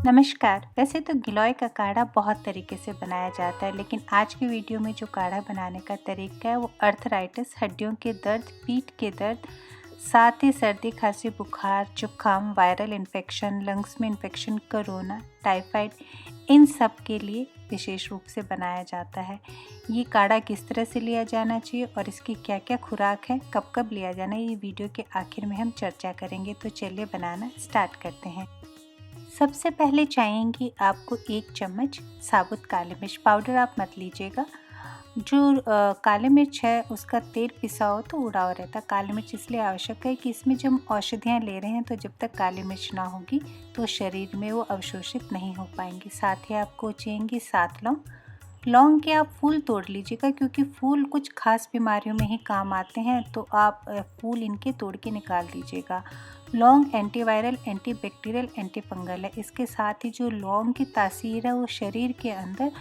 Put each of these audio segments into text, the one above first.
नमस्कार। वैसे तो गिलोय का काढ़ा बहुत तरीके से बनाया जाता है, लेकिन आज की वीडियो में जो काढ़ा बनाने का तरीका है वो अर्थराइटिस, हड्डियों के दर्द, पीठ के दर्द, साथ ही सर्दी, खांसी, बुखार, जुकाम, वायरल इन्फेक्शन, लंग्स में इन्फेक्शन, कोरोना, टाइफाइड, इन सब के लिए विशेष रूप से बनाया जाता है। ये काढ़ा किस तरह से लिया जाना चाहिए और इसकी क्या क्या खुराक है, कब कब लिया जाना है, ये वीडियो के आखिर में हम चर्चा करेंगे। तो चलिए बनाना स्टार्ट करते हैं। सबसे पहले चाहेंगी आपको 1 चम्मच साबुत काली मिर्च पाउडर। आप मत लीजिएगा। जो काली मिर्च है उसका तेल पिसा हो तो उड़ा हुआ रहता है। काली मिर्च इसलिए आवश्यक है कि इसमें जब हम औषधियाँ ले रहे हैं तो जब तक काली मिर्च ना होगी तो शरीर में वो अवशोषित नहीं हो पाएंगी। साथ ही आपको चाहिएंगी 7 लौंग। लौंग के आप फूल तोड़ लीजिएगा, क्योंकि फूल कुछ खास बीमारियों में ही काम आते हैं, तो आप फूल इनके तोड़ के निकाल दीजिएगा। लौंग एंटीवायरल, एंटीबैक्टीरियल, एंटीफंगल है। इसके साथ ही जो लौंग की तासीर है वो शरीर के अंदर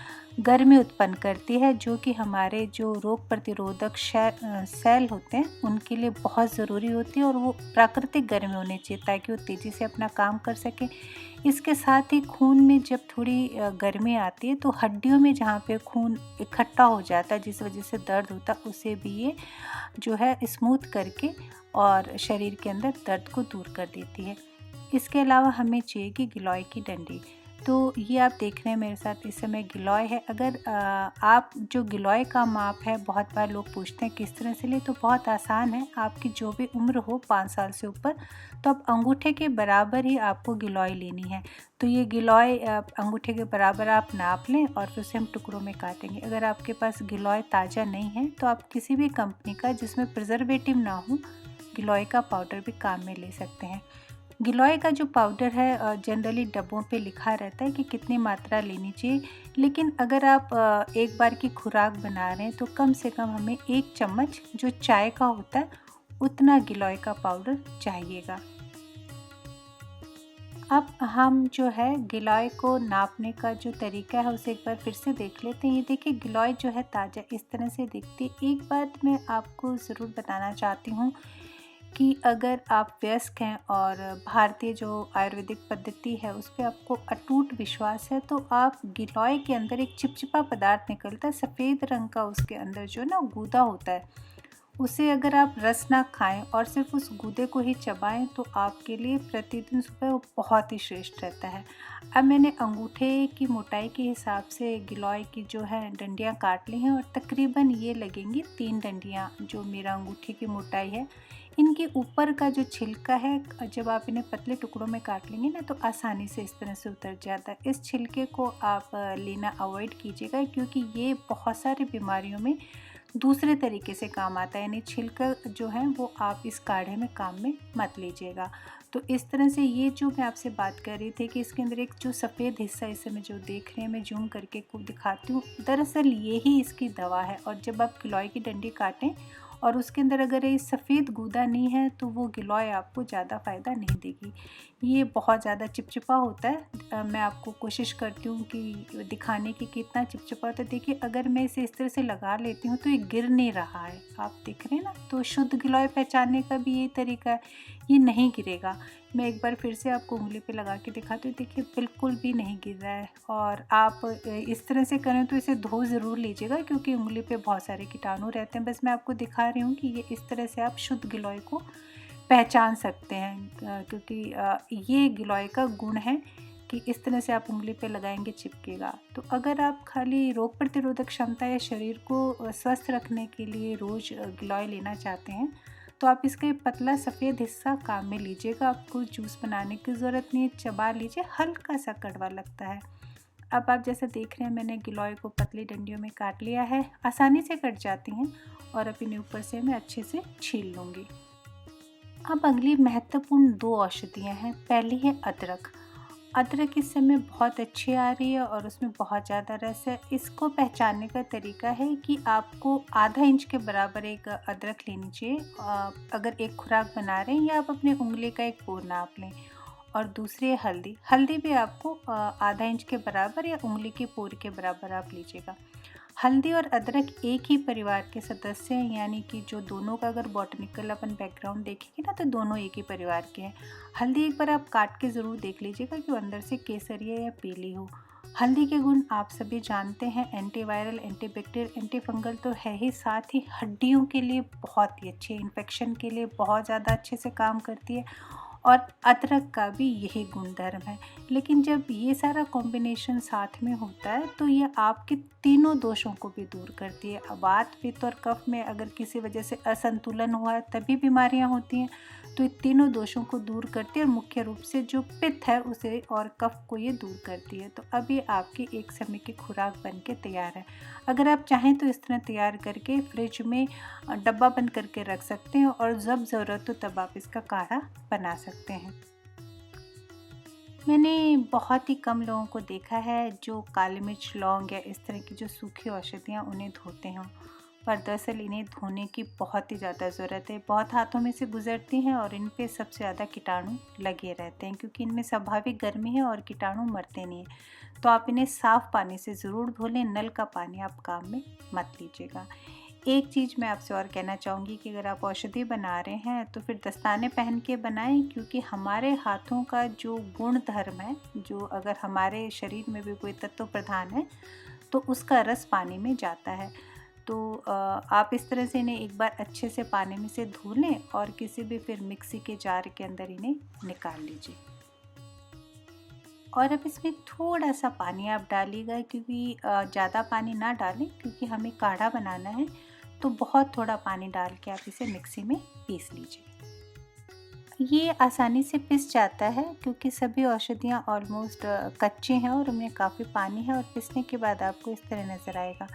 गर्मी उत्पन्न करती है, जो कि हमारे जो रोग प्रतिरोधक सेल होते हैं उनके लिए बहुत ज़रूरी होती है, और वो प्राकृतिक गर्मी होनी चाहिए ताकि वो तेज़ी से अपना काम कर सके। इसके साथ ही खून में जब थोड़ी गर्मी आती है तो हड्डियों में जहाँ पे खून इकट्ठा हो जाता है जिस वजह से दर्द होता है, उसे भी ये जो है स्मूथ करके और शरीर के अंदर दर्द को दूर कर देती है। इसके अलावा हमें चाहिए कि गिलोय की डंडी। तो ये आप देख रहे हैं मेरे साथ इस समय गिलोय है। अगर आप जो गिलोय का माप है, बहुत बार लोग पूछते हैं किस तरह से ले, तो बहुत आसान है। आपकी जो भी उम्र हो 5 साल से ऊपर, तो अब अंगूठे के बराबर ही आपको गिलोय लेनी है। तो ये गिलोय अंगूठे के बराबर आप नाप लें और फिर उसे हम टुकड़ों में काटेंगे। अगर आपके पास गिलोय ताज़ा नहीं है तो आप किसी भी कंपनी का जिसमें प्रिजर्वेटिव ना हो गिलोय का पाउडर भी काम में ले सकते हैं। गिलोय का जो पाउडर है जनरली डब्बों पे लिखा रहता है कि कितनी मात्रा लेनी चाहिए, लेकिन अगर आप एक बार की खुराक बना रहे हैं तो कम से कम हमें 1 चम्मच जो चाय का होता है उतना गिलोय का पाउडर चाहिएगा। अब हम जो है गिलोय को नापने का जो तरीका है उसे एक बार फिर से देख लेते हैं। ये देखिए गिलोय जो है ताज़ा इस तरह से दिखती है। एक बात मैं आपको ज़रूर बताना चाहती हूँ कि अगर आप वयस्क हैं और भारतीय जो आयुर्वेदिक पद्धति है उस पर आपको अटूट विश्वास है, तो आप गिलोय के अंदर एक चिपचिपा पदार्थ निकलता है सफ़ेद रंग का, उसके अंदर जो ना गूदा होता है, उसे अगर आप रस ना खाएं और सिर्फ उस गूदे को ही चबाएं तो आपके लिए प्रतिदिन सुबह वो बहुत ही श्रेष्ठ रहता है। अब मैंने अंगूठे की मोटाई के हिसाब से गिलोय की जो है डंडियाँ काट ली हैं, और तकरीबन ये लगेंगी 3 डंडियाँ जो मेरा अंगूठे की मोटाई है। इनके ऊपर का जो छिलका है, जब आप इन्हें पतले टुकड़ों में काट लेंगे ना तो आसानी से इस तरह से उतर जाता है। इस छिलके को आप लेना अवॉइड कीजिएगा, क्योंकि ये बहुत सारी बीमारियों में दूसरे तरीके से काम आता है, यानी छिलका जो है वो आप इस काढ़े में काम में मत लीजिएगा। तो इस तरह से ये जो मैं आपसे बात कर रही थी कि इसके अंदर एक जो सफ़ेद हिस्सा इस समय जो देख रहे हैं, मैं जूम करके को दिखाती हूँ, दरअसल ये ही इसकी दवा है। और जब आप गिलोय की डंडी काटें और उसके अंदर अगर ये सफ़ेद गूदा नहीं है तो वो गिलोय आपको ज़्यादा फ़ायदा नहीं देगी। ये बहुत ज़्यादा चिपचिपा होता है। मैं आपको कोशिश करती हूँ कि दिखाने की कितना चिपचिपा होता है। देखिए अगर मैं इसे इस तरह से लगा लेती हूँ तो ये गिर नहीं रहा है, आप देख रहे हैं ना। तो शुद्ध गिलोय पहचानने का भी यही तरीका है, ये नहीं गिरेगा। मैं एक बार फिर से आपको उंगली पे लगा के दिखाती हूँ। देखिए बिल्कुल भी नहीं गिर रहा है। और आप इस तरह से करें तो इसे धो ज़रूर लीजिएगा, क्योंकि उंगली पे बहुत सारे कीटाणु रहते हैं। बस मैं आपको दिखा रही हूँ कि ये इस तरह से आप शुद्ध गिलोय को पहचान सकते हैं, क्योंकि ये गिलोय का गुण है कि इस तरह से आप उंगली पे लगाएंगे चिपकेगा। तो अगर आप खाली रोग प्रतिरोधक क्षमता या शरीर को स्वस्थ रखने के लिए रोज़ गिलोय लेना चाहते हैं तो आप इसका ये पतला सफ़ेद हिस्सा काम में लीजिएगा। आपको जूस बनाने की ज़रूरत नहीं है, चबा लीजिए, हल्का सा कड़वा लगता है। अब आप जैसे देख रहे हैं मैंने गिलोय को पतली डंडियों में काट लिया है, आसानी से कट जाती हैं। और अब इन्हें ऊपर से मैं अच्छे से छील लूँगी। अब अगली महत्वपूर्ण 2 औषधियाँ हैं। पहली है अदरक। अदरक इस समय बहुत अच्छी आ रही है और उसमें बहुत ज़्यादा रस है। इसको पहचानने का तरीका है कि आपको आधा इंच के बराबर एक अदरक लेनी चाहिए। अगर एक खुराक बना रहे हैं या आप अपने उंगली का एक पोर नाप लें। और दूसरी है हल्दी। हल्दी भी आपको आधा इंच के बराबर या उंगली के पोर के बराबर आप लीजिएगा। हल्दी और अदरक एक ही परिवार के सदस्य हैं, यानी कि जो दोनों का अगर बॉटनिकल अपन बैकग्राउंड देखेंगे ना तो दोनों एक ही परिवार के हैं। हल्दी एक बार आप काट के ज़रूर देख लीजिएगा कि वो अंदर से केसरिया या पीली हो। हल्दी के गुण आप सभी जानते हैं, एंटीवायरल, एंटीबैक्टीरियल, एंटीफंगल तो है ही, साथ ही हड्डियों के लिए बहुत ही अच्छी है, इन्फेक्शन के लिए बहुत ज़्यादा अच्छे से काम करती है और अदरक का भी यही गुणधर्म है। लेकिन जब ये सारा कॉम्बिनेशन साथ में होता है तो ये आपके तीनों दोषों को भी दूर करती है। अब वात, पित्त और कफ में अगर किसी वजह से असंतुलन हुआ है तभी बीमारियां होती हैं, तो ये तीनों दोषों को दूर करती है और मुख्य रूप से जो पित्त है उसे और कफ को ये दूर करती है। तो अब ये आपकी एक समय की खुराक बन के तैयार है। अगर आप चाहें तो इस तरह तैयार करके फ्रिज में डब्बा बंद करके रख सकते हैं और जब ज़रूरत हो तब आप इसका काढ़ा बना सकते हैं। मैंने बहुत ही कम लोगों को देखा है जो काली मिर्च, लौंग या इस तरह की जो सूखी औषधियाँ उन्हें धोते हों, पर दरअसल इन्हें धोने की बहुत ही ज़्यादा ज़रूरत है। बहुत हाथों में से गुजरती हैं और इन पे सबसे ज़्यादा कीटाणु लगे रहते हैं, क्योंकि इनमें स्वाभाविक गर्मी है और कीटाणु मरते नहीं हैं। तो आप इन्हें साफ़ पानी से ज़रूर धो लें, नल का पानी आप काम में मत लीजिएगा। एक चीज़ मैं आपसे और कहना चाहूँगी कि अगर आप औषधि बना रहे हैं तो फिर दस्ताने पहन के बनाएं, क्योंकि हमारे हाथों का जो गुण धर्म है, जो अगर हमारे शरीर में भी कोई तत्व प्रधान है तो उसका रस पानी में जाता है। तो आप इस तरह से इन्हें एक बार अच्छे से पानी में से धो लें और किसी भी फिर मिक्सी के जार के अंदर इन्हें निकाल लीजिए। और अब इसमें थोड़ा सा पानी आप डालिएगा, क्योंकि ज़्यादा पानी ना डालें क्योंकि हमें काढ़ा बनाना है, तो बहुत थोड़ा पानी डाल के आप इसे मिक्सी में पीस लीजिए। ये आसानी से पिस जाता है क्योंकि सभी औषधियाँ ऑलमोस्ट कच्चे हैं और उनमें काफ़ी पानी है और पिसने के बाद आपको इस तरह नज़र आएगा।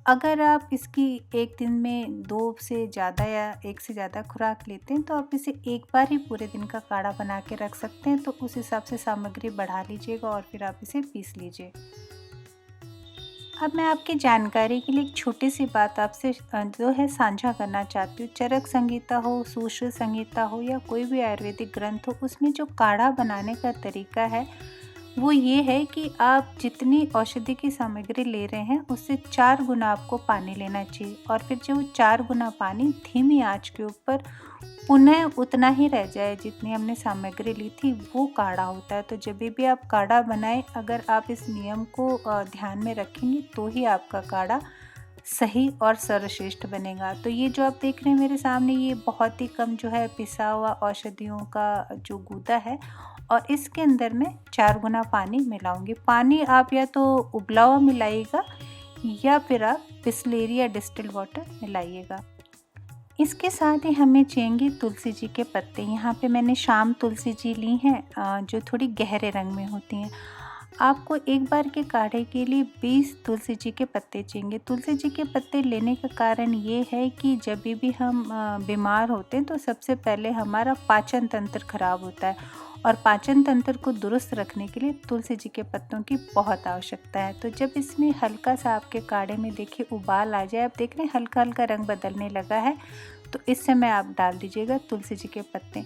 अगर आप इसकी एक दिन में 2 से ज़्यादा या 1 से ज़्यादा खुराक लेते हैं तो आप इसे एक बार ही पूरे दिन का काढ़ा बना के रख सकते हैं, तो उस हिसाब से सामग्री बढ़ा लीजिएगा और फिर आप इसे पीस लीजिए। अब मैं आपकी जानकारी के लिए एक छोटी सी बात आपसे जो है साझा करना चाहती हूँ। चरक संहिता हो, सूश्रुत संहिता हो या कोई भी आयुर्वेदिक ग्रंथ हो, उसमें जो काढ़ा बनाने का तरीका है वो ये है कि आप जितनी औषधि की सामग्री ले रहे हैं उससे 4 गुना आपको पानी लेना चाहिए और फिर जो 4 गुना पानी धीमी आंच के ऊपर पुनः उतना ही रह जाए जितनी हमने सामग्री ली थी, वो काढ़ा होता है। तो जब भी आप काढ़ा बनाएं, अगर आप इस नियम को ध्यान में रखेंगे तो ही आपका काढ़ा सही और सर्वश्रेष्ठ बनेगा। तो ये जो आप देख रहे हैं मेरे सामने, ये बहुत ही कम जो है पिसा हुआ औषधियों का जो गूदा है और इसके अंदर मैं 4 गुना पानी मिलाऊंगी। पानी आप या तो उबला हुआ मिलाइएगा या फिर आप बिस्लेरी या डिस्टिल्ड वाटर मिलाइएगा। इसके साथ ही हमें चाहिए तुलसी जी के पत्ते। यहाँ पे मैंने शाम तुलसी जी ली हैं जो थोड़ी गहरे रंग में होती हैं। आपको एक बार के काढ़े के लिए 20 तुलसी जी के पत्ते चाहिए। तुलसी जी के पत्ते लेने का कारण ये है कि जब भी हम बीमार होते हैं तो सबसे पहले हमारा पाचन तंत्र खराब होता है और पाचन तंत्र को दुरुस्त रखने के लिए तुलसी जी के पत्तों की बहुत आवश्यकता है। तो जब इसमें हल्का सा आपके काढ़े में देखिए उबाल आ जाए, आप देख रहे हैं हल्का हल्का रंग बदलने लगा है, तो इस समय आप डाल दीजिएगा तुलसी जी के पत्ते।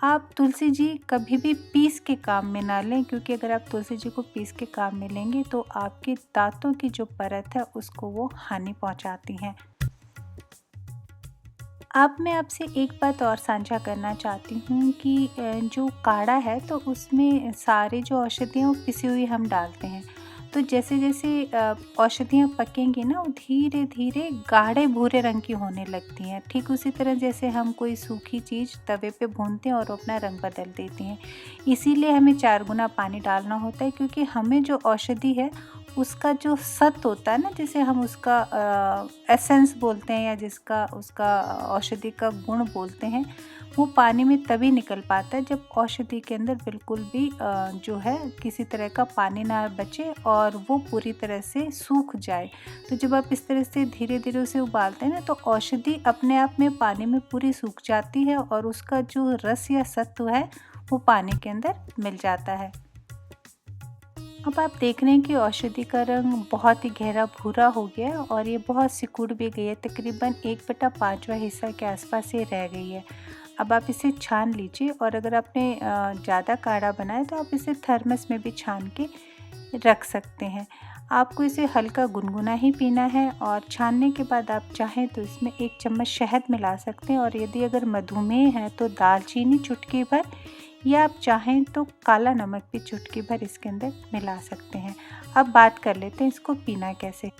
आप तुलसी जी कभी भी पीस के काम में ना लें, क्योंकि अगर आप तुलसी जी को पीस के काम में लेंगे तो आपके दांतों की जो परत है उसको वो हानि पहुंचाती हैं। अब मैं आपसे एक बात और साझा करना चाहती हूँ कि जो काढ़ा है तो उसमें सारे जो औषधियाँ वो पिसी हुई हम डालते हैं, तो जैसे जैसे औषधियाँ पकेंगी ना वो धीरे धीरे गाढ़े भूरे रंग की होने लगती हैं। ठीक उसी तरह जैसे हम कोई सूखी चीज़ तवे पे भूनते हैं और अपना रंग बदल देती हैं। इसीलिए हमें 4 गुना पानी डालना होता है, क्योंकि हमें जो औषधि है उसका जो सत्व होता है ना, जिसे हम उसका एसेंस बोलते हैं या जिसका उसका औषधि का गुण बोलते हैं, वो पानी में तभी निकल पाता है जब औषधि के अंदर बिल्कुल भी जो है किसी तरह का पानी ना बचे और वो पूरी तरह से सूख जाए। तो जब आप इस तरह से धीरे धीरे उसे उबालते हैं ना तो औषधि अपने आप में पानी में पूरी सूख जाती है और उसका जो रस या सत्व है वो पानी के अंदर मिल जाता है। अब आप देख रहे हैं कि औषधि का रंग बहुत ही गहरा भूरा हो गया है और ये बहुत सिकुड़ भी गई है, तकरीबन 1/5वां हिस्सा के आसपास ये रह गई है। अब आप इसे छान लीजिए और अगर आपने ज़्यादा काढ़ा बनाया तो आप इसे थर्मस में भी छान के रख सकते हैं। आपको इसे हल्का गुनगुना ही पीना है और छानने के बाद आप चाहें तो इसमें 1 चम्मच शहद मिला सकते हैं और यदि अगर मधुमेह है तो दालचीनी चुटकी भर या आप चाहें तो काला नमक भी चुटकी भर इसके अंदर मिला सकते हैं। अब बात कर लेते हैं इसको पीना कैसे।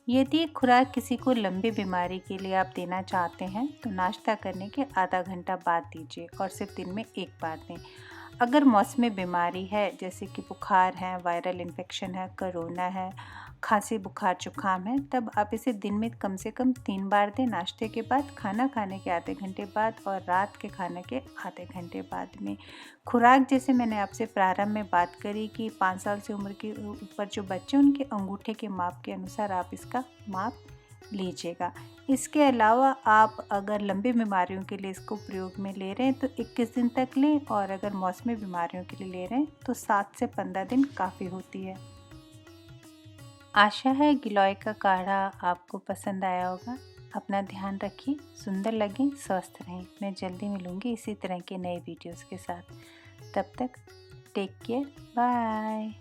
यदि खुराक किसी को लंबी बीमारी के लिए आप देना चाहते हैं तो नाश्ता करने के आधा घंटा बाद दीजिए और सिर्फ दिन में 1 बार दें। अगर मौसमी बीमारी है जैसे कि बुखार है, वायरल इन्फेक्शन है, कोरोना है, खांसी बुखार जुकाम है, तब आप इसे दिन में कम से कम 3 बार दें, नाश्ते के बाद, खाना खाने के आधे घंटे बाद और रात के खाने के आधे घंटे बाद में। खुराक जैसे मैंने आपसे प्रारंभ में बात करी कि 5 साल से उम्र के ऊपर जो बच्चे उनके अंगूठे के माप के अनुसार आप इसका माप लीजिएगा। इसके अलावा आप अगर लंबी बीमारियों के लिए इसको प्रयोग में ले रहे हैं तो 21 दिन तक लें और अगर मौसमी बीमारियों के लिए ले रहे हैं तो 7 से 15 दिन काफ़ी होती है। आशा है गिलोय का काढ़ा आपको पसंद आया होगा। अपना ध्यान रखिए, सुंदर लगें, स्वस्थ रहें। मैं जल्दी मिलूँगी इसी तरह के नए वीडियोज़ के साथ। तब तक टेक केयर, बाय।